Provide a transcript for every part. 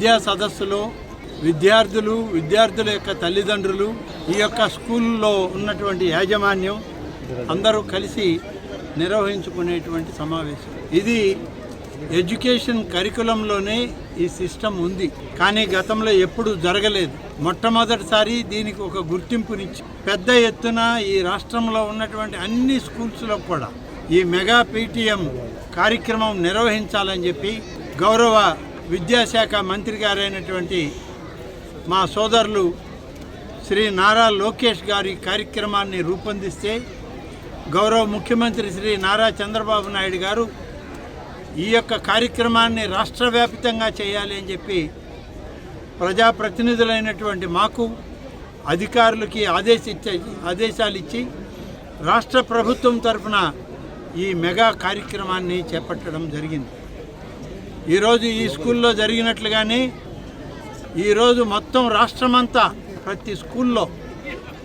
విద్యా సదస్సులో విద్యార్థుల యొక్క తల్లిదండ్రులు, ఈ యొక్క స్కూల్లో ఉన్నటువంటి యాజమాన్యం అందరూ కలిసి నిర్వహించుకునేటువంటి సమావేశం. ఇది ఎడ్యుకేషన్ కరికులంలోనే ఈ సిస్టమ్ ఉంది, కానీ గతంలో ఎప్పుడూ జరగలేదు. మొట్టమొదటిసారి దీనికి ఒక గుర్తింపునిచ్చి పెద్ద ఎత్తున ఈ రాష్ట్రంలో ఉన్నటువంటి అన్ని స్కూల్స్లో కూడా ఈ మెగా పీటీఎం కార్యక్రమం నిర్వహించాలని చెప్పి గౌరవ విద్యాశాఖ మంత్రి గారైనటువంటి మా సోదరులు శ్రీ నారా లోకేష్ గారి కార్యక్రమాన్ని రూపొందిస్తే గౌరవ ముఖ్యమంత్రి శ్రీ నారా చంద్రబాబు నాయుడు గారు ఈ యొక్క కార్యక్రమాన్ని రాష్ట్ర వ్యాప్తంగా చేయాలి అని చెప్పి ప్రజాప్రతినిధులైనటువంటి మాకు అధికారులకి ఆదేశాలు ఇచ్చి రాష్ట్ర ప్రభుత్వం తరఫున ఈ మెగా కార్యక్రమాన్ని చేపట్టడం జరిగింది. ఈరోజు ఈ స్కూల్లో జరిగినట్లుగానే ఈరోజు మొత్తం రాష్ట్రమంతా ప్రతి స్కూల్లో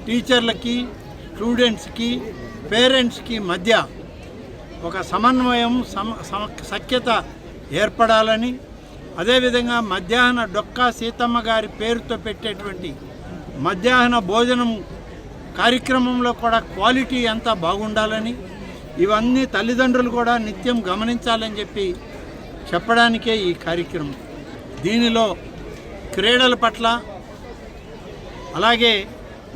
టీచర్లకి, స్టూడెంట్స్కి, పేరెంట్స్కి మధ్య ఒక సమన్వయం, సఖ్యత ఏర్పడాలని, అదేవిధంగా మధ్యాహ్న డొక్కా సీతమ్మ గారి పేరుతో పెట్టేటువంటి మధ్యాహ్న భోజనం కార్యక్రమంలో కూడా క్వాలిటీ అంతా బాగుండాలని, ఇవన్నీ తల్లిదండ్రులు కూడా నిత్యం గమనించాలని చెప్పి చెప్పడానికే ఈ కార్యక్రమం. దీనిలో క్రీడల పట్ల, అలాగే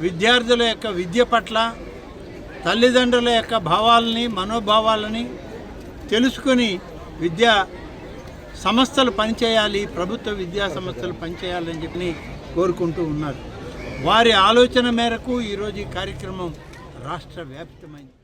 విద్యార్థుల యొక్క విద్య పట్ల తల్లిదండ్రుల యొక్క భావాలని, మనోభావాలని తెలుసుకొని విద్యా సంస్థలు పనిచేయాలి, ప్రభుత్వ విద్యా సంస్థలు పనిచేయాలని చెప్పి కోరుకుంటూ ఉన్నారు. వారి ఆలోచన మేరకు ఈరోజు ఈ కార్యక్రమం రాష్ట్ర వ్యాప్తమైంది.